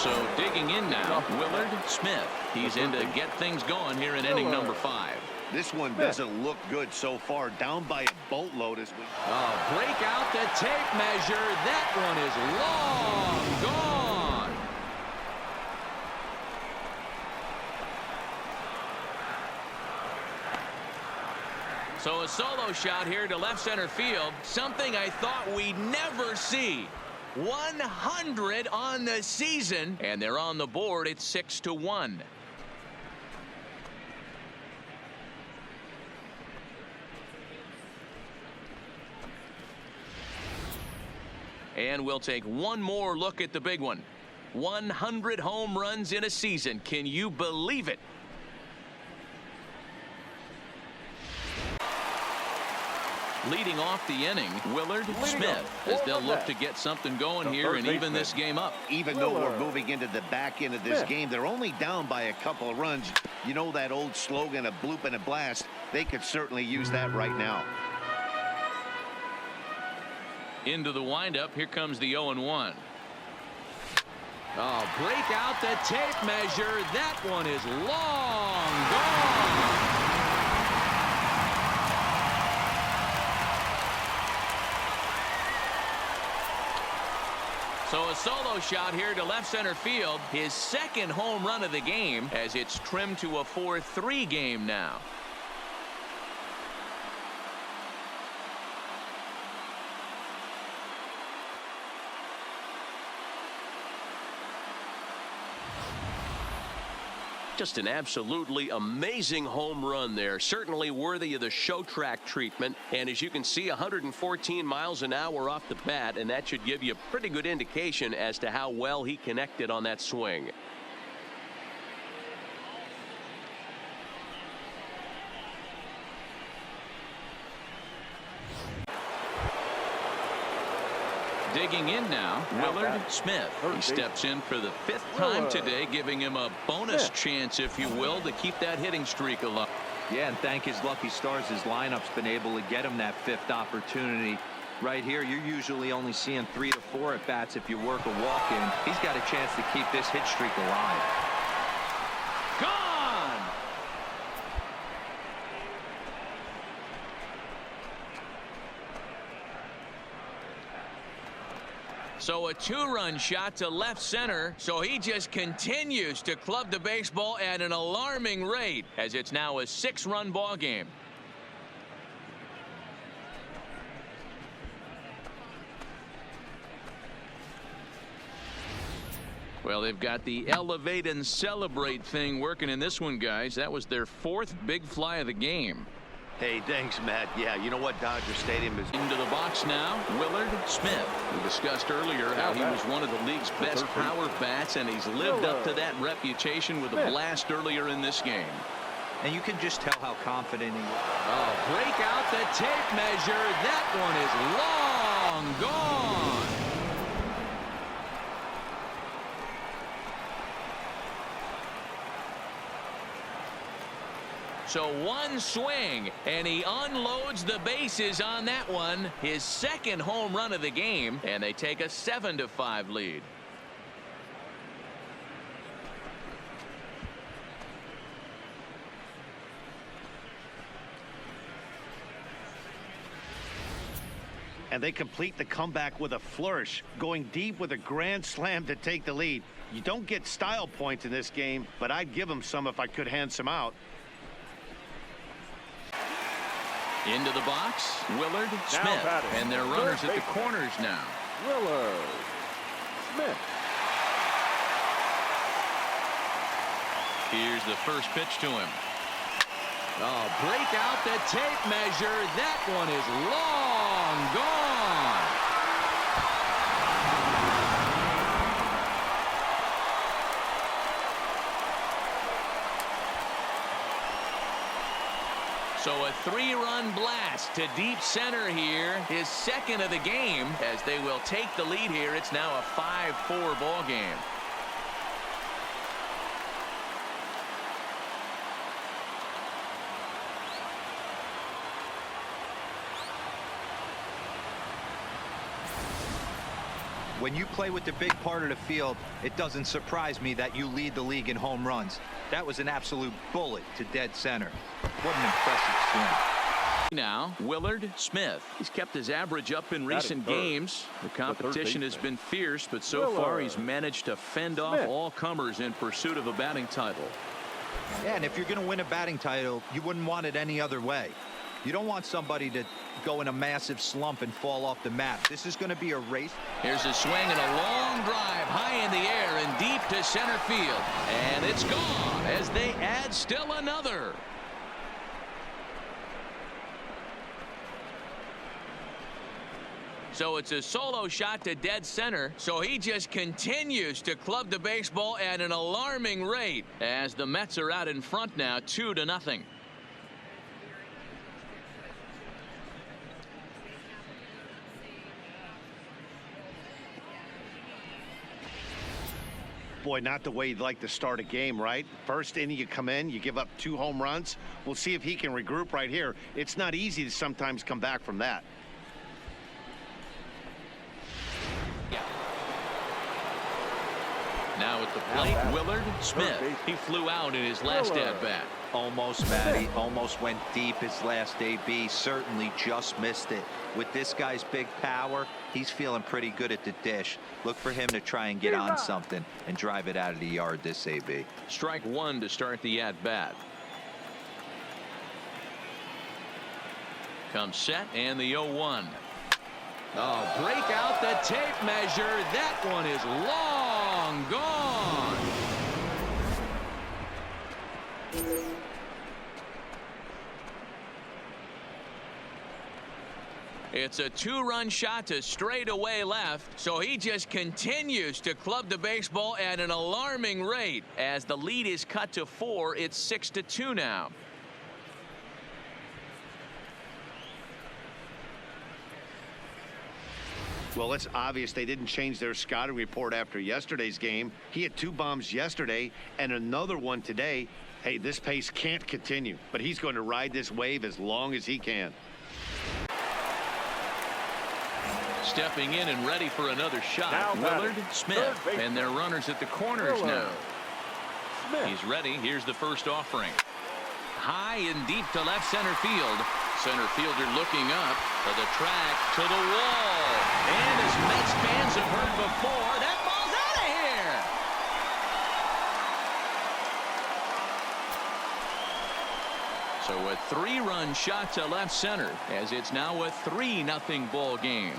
So digging in now, Willard Smith. He's in to get things going here in inning number 5. This one doesn't look good so far. Down by a boatload as we... Break out the tape measure. That one is long gone. So a solo shot here to left center field. Something I thought we'd never see. 100 on the season, and they're on the board. It's 6-1. And we'll take one more look at the big one. 100 home runs in a season. Can you believe it? Leading off the inning, Willard Smith, as they'll look to get something going here and even this game up. Even though we're moving into the back end of this game, they're only down by a couple of runs. You know that old slogan, a bloop and a blast? They could certainly use that right now. Into the windup, here comes the 0-1. Break out the tape measure. That one is long gone. So a solo shot here to left center field. His second home run of the game as it's trimmed to a 4-3 game now. Just an absolutely amazing home run there. Certainly worthy of the show track treatment. And as you can see, 114 miles an hour off the bat, and that should give you a pretty good indication as to how well he connected on that swing. Digging in now, Willard Smith. He steps in for the 5th time today, giving him a bonus chance, if you will, to keep that hitting streak alive. Yeah, and thank his lucky stars, his lineup's been able to get him that 5th opportunity. Right here, you're usually only seeing 3 to 4 at bats if you work a walk-in. He's got a chance to keep this hit streak alive. Gone! So a 2-run shot to left center. So he just continues to club the baseball at an alarming rate as it's now a 6-run ball game. Well, they've got the elevate and celebrate thing working in this one, guys. That was their 4th big fly of the game. Hey, thanks, Matt. Yeah, you know what? Dodger Stadium is... Into the box now, Willard Smith. We discussed earlier how he was one of the league's best power bats, and he's lived up to that reputation with a blast earlier in this game. And you can just tell how confident he is. Break out the tape measure. That one is long gone. So one swing, and he unloads the bases on that one. His 2nd home run of the game, and they take a 7-5 lead. And they complete the comeback with a flourish, going deep with a grand slam to take the lead. You don't get style points in this game, but I'd give them some if I could hand some out. Into the box, Willard Smith, and their runners at the corners now. Willard Smith. Here's the first pitch to him. Break out the tape measure. That one is long gone. So a 3-run blast to deep center here, his 2nd of the game, as they will take the lead here. It's now a 5-4 ball game. When you play with the big part of the field, it doesn't surprise me that you lead the league in home runs. That was an absolute bullet to dead center. What an impressive swing. Now, Willard Smith. He's kept his average up in recent games. The competition has been fierce, but so far he's managed to fend off all comers in pursuit of a batting title. Yeah, and if you're going to win a batting title, you wouldn't want it any other way. You don't want somebody to go in a massive slump and fall off the map. This is going to be a race. Here's a swing and a long drive high in the air and deep to center field. And it's gone as they add still another. So it's a solo shot to dead center. So he just continues to club the baseball at an alarming rate as the Mets are out in front now 2-0. Boy, not the way you'd like to start a game, right? First inning, you come in, you give up 2 home runs. We'll see if he can regroup right here. It's not easy to sometimes come back from that. Now at the plate, Willard Smith. He flew out in his last at-bat. Almost, Matty. Almost went deep his last AB. Certainly just missed it. With this guy's big power, he's feeling pretty good at the dish. Look for him to try and get on something and drive it out of the yard this AB. Strike one to start the at-bat. Comes set and the 0-1. Oh, break out the tape measure. That one is long gone. It's a 2-run shot to straightaway left, so he just continues to club the baseball at an alarming rate. As the lead is cut to 4, it's 6-2 now. Well, it's obvious they didn't change their scouting report after yesterday's game. He had 2 bombs yesterday and another one today. Hey, this pace can't continue, but he's going to ride this wave as long as he can. Stepping in and ready for another shot, Willard Smith. And their runners at the corners now. He's ready. Here's the first offering. High and deep to left center field. Center fielder looking up for the track to the wall. And as Mets fans have heard before, that ball's out of here. So a 3-run shot to left center as it's now a 3-0 ball game.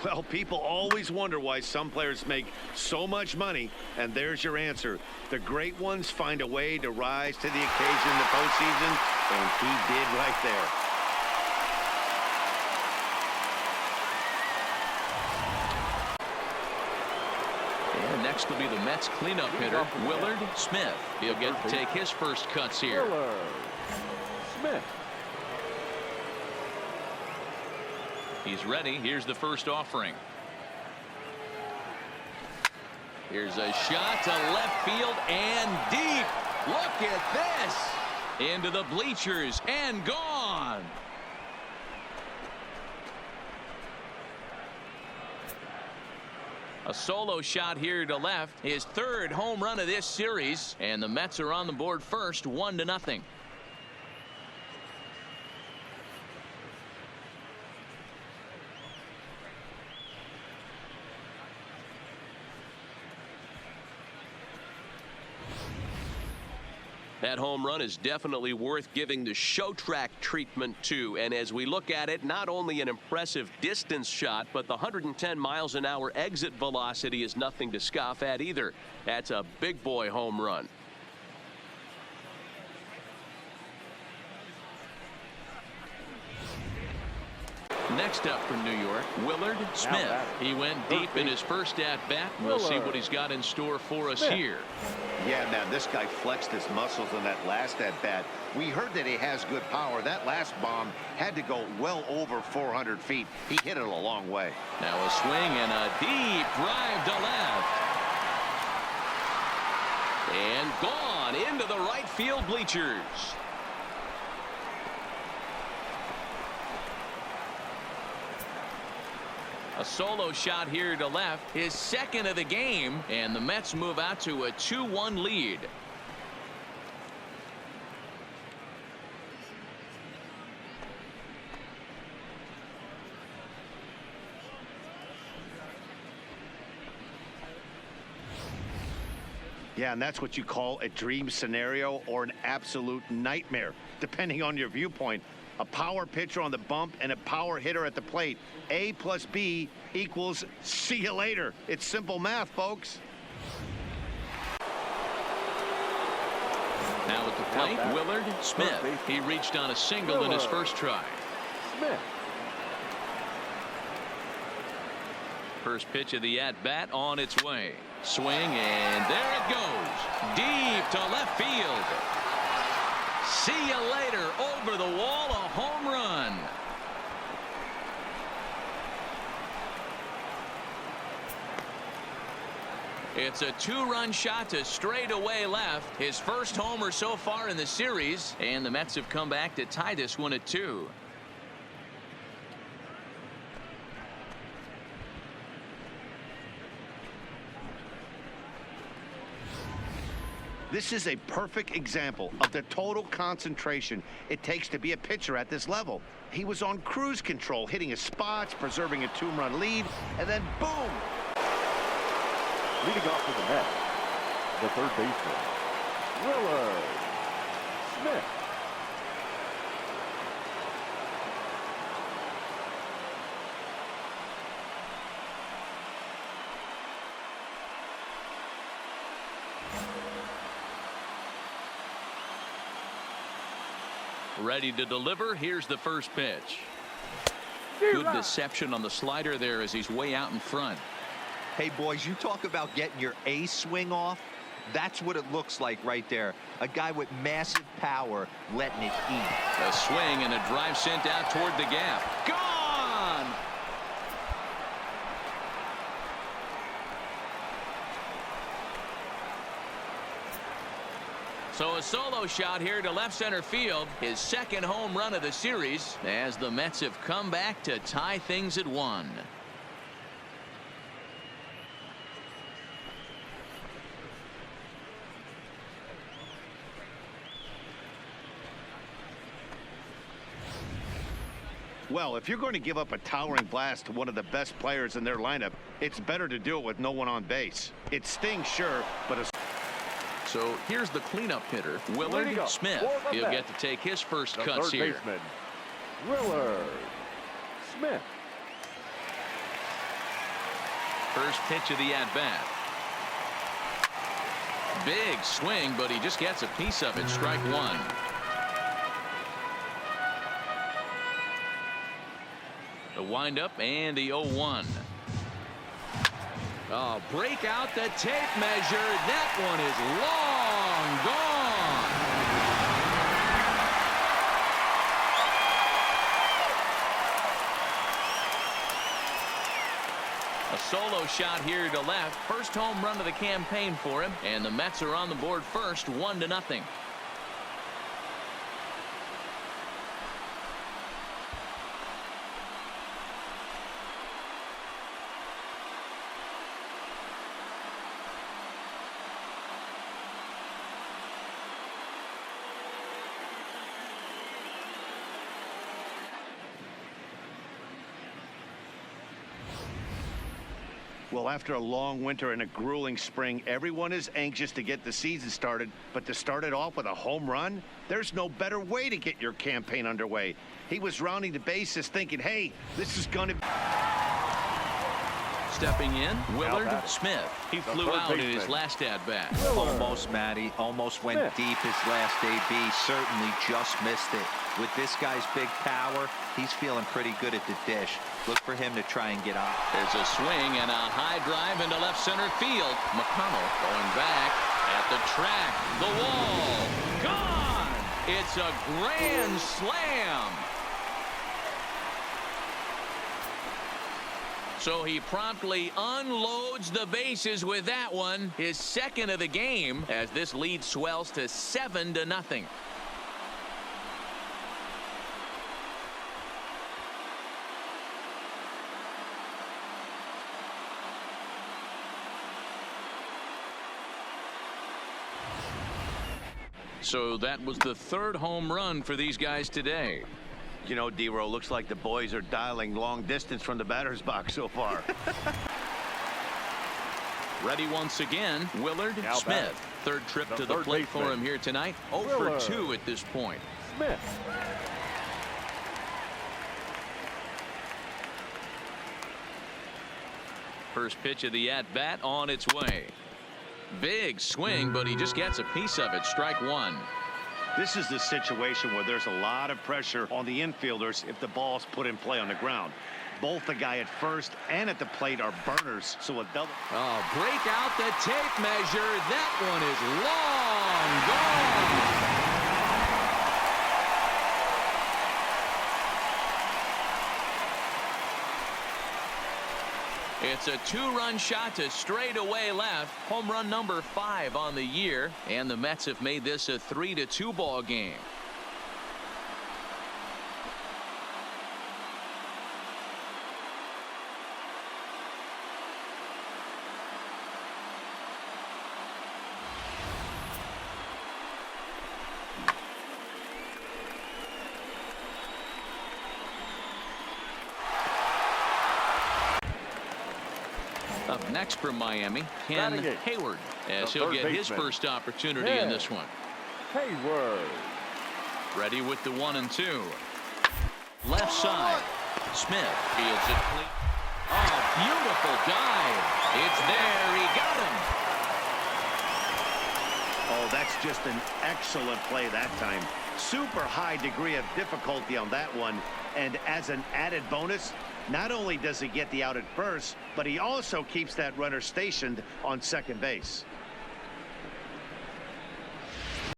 Well, people always wonder why some players make so much money, and there's your answer. The great ones find a way to rise to the occasion in the postseason, and he did right there. And next will be the Mets cleanup hitter, Willard Smith. He'll get to take his first cuts here. Willard Smith. He's ready. Here's the first offering. Here's a shot to left field and deep. Look at this. Into the bleachers and gone. A solo shot here to left. His 3rd home run of this series. And the Mets are on the board first, 1-0. That home run is definitely worth giving the show track treatment to. And as we look at it, not only an impressive distance shot, but the 110 miles an hour exit velocity is nothing to scoff at either. That's a big boy home run. Next up from New York, Willard Smith. He went deep in his first at-bat. We'll see what he's got in store for us here. Yeah, man, this guy flexed his muscles in that last at-bat. We heard that he has good power. That last bomb had to go well over 400 feet. He hit it a long way. Now a swing and a deep drive to left. And gone into the right field bleachers. A solo shot here to left, his second of the game, and the Mets move out to a 2-1 lead. Yeah, and that's what you call a dream scenario or an absolute nightmare, depending on your viewpoint. A power pitcher on the bump and a power hitter at the plate. A plus B equals see you later. It's simple math, folks. Now at the plate, Willard Smith. He reached on a single in his first try. Smith. First pitch of the at-bat on its way. Swing, and there it goes. Deep to left field. See you later. Over the wall, a home run. It's a two-run shot to straightaway left. His first homer so far in the series, and the Mets have come back to tie this one at 2. This is a perfect example of the total concentration it takes to be a pitcher at this level. He was on cruise control, hitting his spots, preserving a 2-run lead, and then boom! Leading off for the Mets, the third baseman, Willard Smith. Ready to deliver. Here's the first pitch. Good deception on the slider there as he's way out in front. Hey, boys, you talk about getting your A swing off. That's what it looks like right there. A guy with massive power letting it eat. A swing and a drive sent out toward the gap. Gone! So a solo shot here to left center field. His second home run of the series as the Mets have come back to tie things at 1. Well, if you're going to give up a towering blast to one of the best players in their lineup, it's better to do it with no one on base. It stings, sure, but a... So here's the cleanup hitter, Willard Smith. He'll get to take his first cuts Third here. baseman, Willard Smith. First pitch of the at-bat. Big swing, but he just gets a piece of it. Strike 1. The windup and the 0-1. Oh, break out the tape measure. That one is long gone. A solo shot here to left. First home run of the campaign for him, and the Mets are on the board first, 1-0. Well, after a long winter and a grueling spring, everyone is anxious to get the season started, but to start it off with a home run, there's no better way to get your campaign underway. He was rounding the bases thinking, hey, this is going to... Stepping in, Willard Smith. He flew out in his last at-bat. Almost, Matty. Almost went deep his last AB. Certainly just missed it. With this guy's big power, he's feeling pretty good at the dish. Look for him to try and get out. There's a swing and a high drive into left center field. McConnell going back at the track. The wall. Gone! It's a grand slam. So he promptly unloads the bases with that one. His second of the game as this lead swells to 7-0. So that was the third home run for these guys today. You know, D-Row, looks like the boys are dialing long distance from the batter's box so far. Ready once again, Willard Now Smith. batting. Third trip The to the third plate for baseman. him here tonight. 0 Willard. for 2 at this point. Smith. First pitch of the at-bat on its way. Big swing, but he just gets a piece of it. Strike one. This is the situation where there's a lot of pressure on the infielders if the ball's put in play on the ground. Both the guy at first and at the plate are burners, so a double. Oh, break out the tape measure. That one is long gone. It's a 2-run shot to straightaway left. Home run number 5 on the year. And the Mets have made this a 3-2 ball game. Up next from Miami, Ken Batting it. Hayward, as The he'll third get his baseman. first opportunity Yeah. in this one. Hayward. Ready with the 1-2. Left side. Smith fields it clean. Oh, beautiful dive. It's there. He got him. Oh, that's just an excellent play that time. Super high degree of difficulty on that one. And as an added bonus, not only does he get the out at first, but he also keeps that runner stationed on second base.